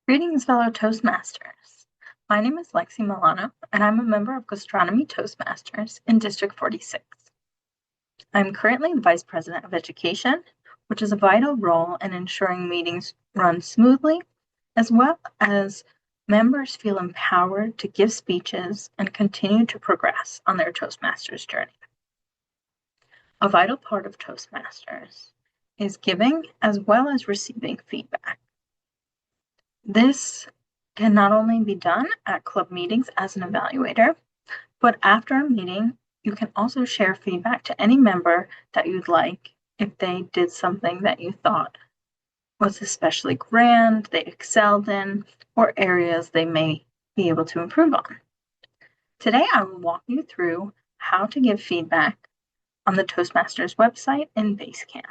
Greetings, fellow Toastmasters. My name is Lexi Milano, and I'm a member of Gastronomy Toastmasters in District 46. I'm currently the Vice President of Education, which is a vital role in ensuring meetings run smoothly, as well as members feel empowered to give speeches and continue to progress on their Toastmasters journey. A vital part of Toastmasters is giving as well as receiving feedback. This can not only be done at club meetings as an evaluator, but after a meeting, you can also share feedback to any member that you'd like if they did something that you thought was especially grand, they excelled in, or areas they may be able to improve on. Today, I will walk you through how to give feedback on the Toastmasters website in Basecamp.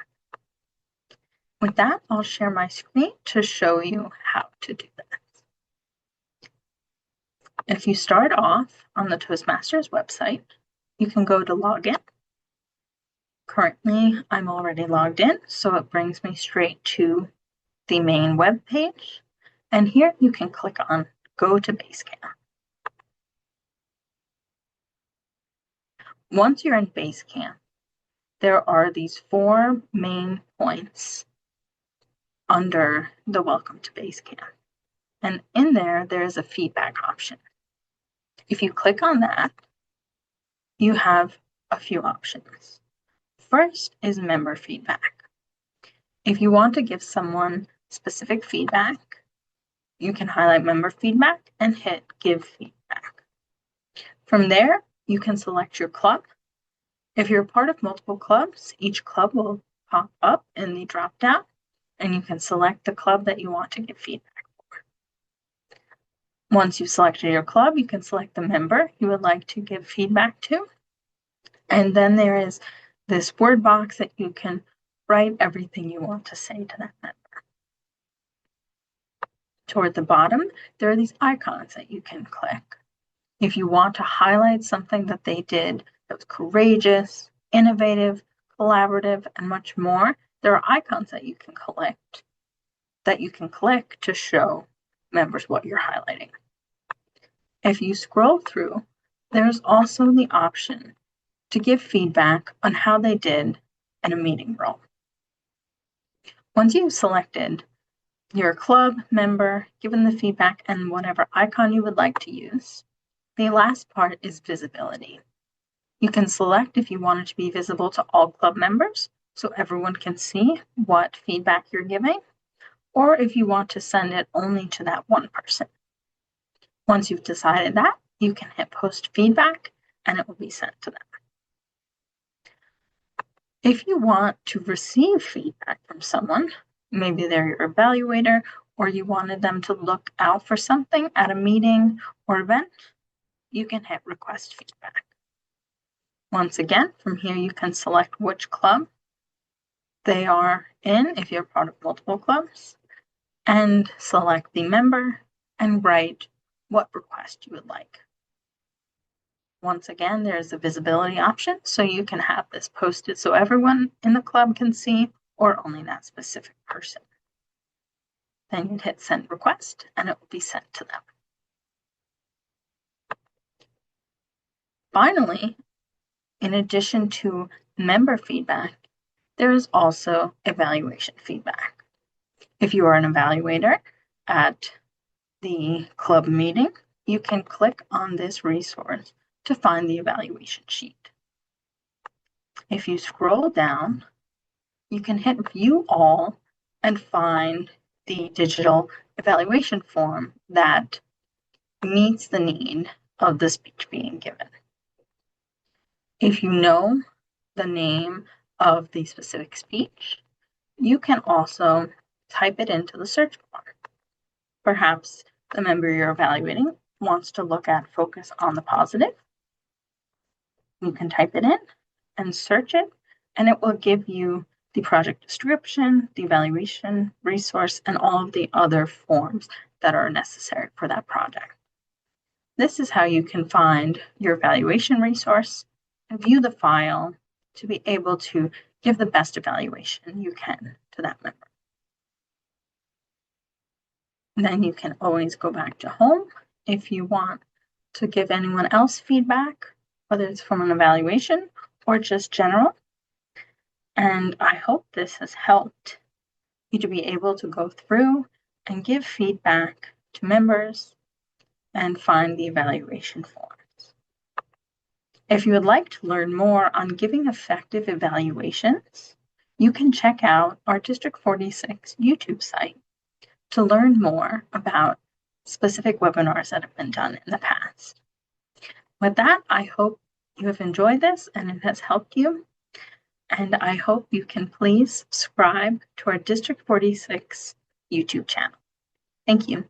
With that, I'll share my screen to show you how to do that. If you start off on the Toastmasters website, you can go to Login. Currently, I'm already logged in, so it brings me straight to the main web page. And here you can click on Go to Basecamp. Once you're in Basecamp, there are these 4 main points under the Welcome to Basecamp. And in there is a feedback option. If you click on that, you have a few options. First is member feedback. If you want to give someone specific feedback, you can highlight member feedback and hit give feedback. From there, you can select your club. If you're part of multiple clubs, each club will pop up in the drop-down, and you can select the club that you want to give feedback for. Once you've selected your club, you can select the member you would like to give feedback to. And then there is this word box that you can write everything you want to say to that member. Toward the bottom, there are these icons that you can click. If you want to highlight something that they did that was courageous, innovative, collaborative, and much more, there are icons that you can click to show members what you're highlighting. If you scroll through, there's also the option to give feedback on how they did in a meeting role. Once you've selected your club member, given the feedback and whatever icon you would like to use, the last part is visibility. You can select if you want it to be visible to all club members, so everyone can see what feedback you're giving, or if you want to send it only to that one person. Once you've decided that, you can hit post feedback and it will be sent to them. If you want to receive feedback from someone, maybe they're your evaluator, or you wanted them to look out for something at a meeting or event, you can hit request feedback. Once again, from here you can select which club they are in if you're part of multiple clubs, and select the member and write what request you would like. Once again, there's a visibility option, so you can have this posted so everyone in the club can see, or only that specific person. Then you'd hit send request and it will be sent to them. Finally, in addition to member feedback, there is also evaluation feedback. If you are an evaluator at the club meeting, you can click on this resource to find the evaluation sheet. If you scroll down, you can hit view all and find the digital evaluation form that meets the need of the speech being given. If you know the name of the specific speech, you can also type it into the search bar. Perhaps the member you're evaluating wants to look at focus on the positive. You can type it in and search it, and it will give you the project description, the evaluation resource, and all of the other forms that are necessary for that project. This is how you can find your evaluation resource and view the file to be able to give the best evaluation you can to that member. then you can always go back to home if you want to give anyone else feedback, whether it's from an evaluation or just general. And I hope this has helped you to be able to go through and give feedback to members and find the evaluation forms. If you would like to learn more on giving effective evaluations, you can check out our District 46 YouTube site to learn more about specific webinars that have been done in the past. With that, I hope you have enjoyed this and it has helped you. And I hope you can please subscribe to our District 46 YouTube channel. Thank you.